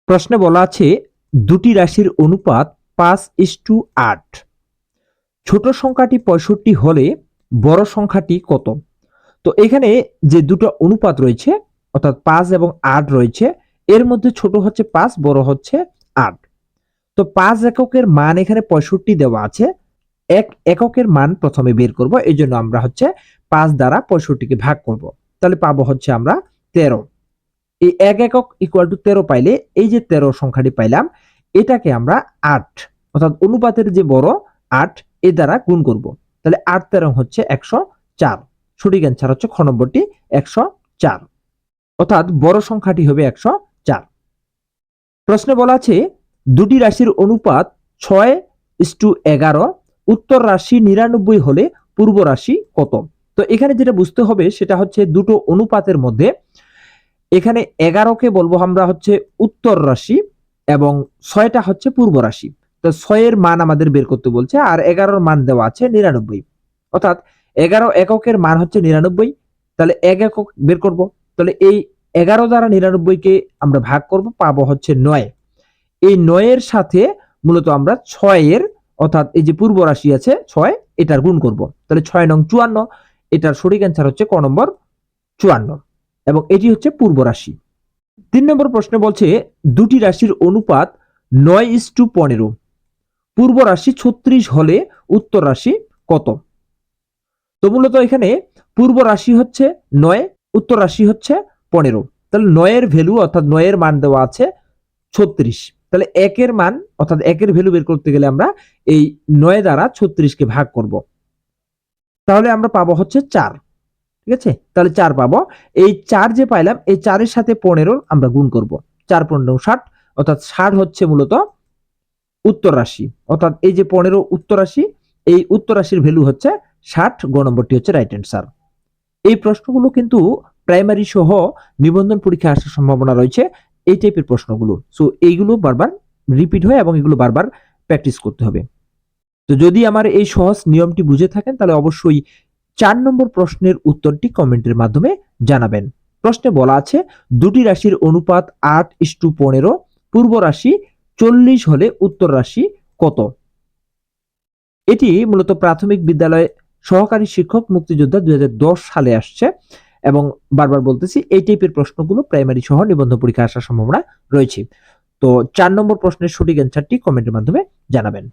প্রশ্নে বলা আছে দুটি রাশির অনুপাত 5:8। ছোট সংখ্যাটি 65 হলে বড় সংখ্যাটি কত? তো এখানে যে দুটো অনুপাত রয়েছে অর্থাৎ 5 এবং 8 রয়েছে, এর মধ্যে ছোট হচ্ছে 5, বড় হচ্ছে 8। তো 5 এককের মান এখানে 65 দেওয়া আছে। এক এককের মান প্রথমে বের করব, এই জন্য আমরা হচ্ছে 5 দ্বারা 65কে ভাগ করব। তাহলে পাবো হচ্ছে আমরা 13। এই এক একক ইকুয়াল টু 13 পাইলে এই যে 13 সংখ্যাটি পাইলাম, এটাকে আমরা 8 অর্থাৎ অনুপাতের যে বড় 8 এ দ্বারা গুণ করব। তাহলে 8 13 হচ্ছে 104। সঠিক অ্যান্সার হচ্ছে খ নম্বরটি 104, অর্থাৎ বড় সংখ্যাটি হবে 104। প্রশ্নে বলা আছে দুটি রাশির অনুপাত 6:11, উত্তর রাশি 99 হলে পূর্ব রাশি কত? তো এখানে যেটা বুঝতে হবে সেটা হচ্ছে দুটো অনুপাতের মধ্যে এখানে 11কে বলবো আমরা হচ্ছে উত্তর রাশি এবং 6টা হচ্ছে পূর্ব রাশি। তো 6 এর মান আমাদের বের করতে বলছে আর 11 মান দেওয়া আছে 99, অর্থাৎ 11 এককের মান হচ্ছে 99। তাহলে 1 একক বের করব। তাহলে এই 11 দ্বারা 99কে আমরা ভাগ করব, পাবো হচ্ছে 9। এই 9 এর সাথে মূলত আমরা 6 এর অর্থাৎ এই যে পূর্ব রাশি আছে 6, এটার গুণ করব। তাহলে 6 নং 54, এটার সঠিক অ্যান্সার হচ্ছে ক নম্বর 54 এবং এটি হচ্ছে পূর্ব রাশি। 3 নম্বর প্রশ্নে বলছে দুটি রাশির অনুপাত 9:15, পূর্ব রাশি 36 হলে উত্তর রাশি কত? তো মূলত এখানে পূর্ব রাশি হচ্ছে 9, উত্তর রাশি হচ্ছে 15। তাহলে 9 এর ভ্যালু অর্থাৎ 9 এর মান দেওয়া আছে 36। তাহলে 1 এর মান অর্থাৎ 1 এর ভ্যালু বের করতে গেলে আমরা এই 9 দ্বারা 36কে ভাগ করব। তাহলে আমরা পাবো হচ্ছে 4। ঠিক আছে, তাহলে 4 পাবো। এই 4 যে পাইলাম এই 4 এর সাথে 15 আমরা গুণ করব। 4 15 60, অর্থাৎ 60 হচ্ছে মূলত উত্তর রাশি, অর্থাৎ এই যে 15 উত্তর রাশি, এই উত্তর রাশির ভ্যালু হচ্ছে 60। গ নম্বরটি হচ্ছে রাইট অ্যান্সার। এই প্রশ্নগুলো কিন্তু প্রাইমারি সহ নিবন্ধন পরীক্ষা আসার সম্ভাবনা রয়েছে, এই টাইপের প্রশ্নগুলো। সো এইগুলো বারবার রিপিট হয় এবং এগুলো বারবার প্র্যাকটিস করতে হবে। তো যদি আমার এই সহজ নিয়মটি বুঝে থাকেন তাহলে অবশ্যই 4 নম্বর প্রশ্নের উত্তরটি কমেন্টের মাধ্যমে জানাবেন। প্রশ্নে বলা আছে দুটি রাশির অনুপাত 8:15, পূর্ব রাশি 40 হলে উত্তর রাশি কত? এটি মূলত প্রাথমিক বিদ্যালয়ে সহকারী শিক্ষক মুক্তিযোদ্ধা 2010 সালে আসছে এবং বারবার বলতেছি এই টাইপের প্রশ্নগুলো প্রাইমারি সহ নিবন্ধন পরীক্ষা আসার সম্ভাবনা রয়েছে। তো 4 নম্বর প্রশ্নের সঠিক অ্যান্সারটি কমেন্টের মাধ্যমে জানাবেন।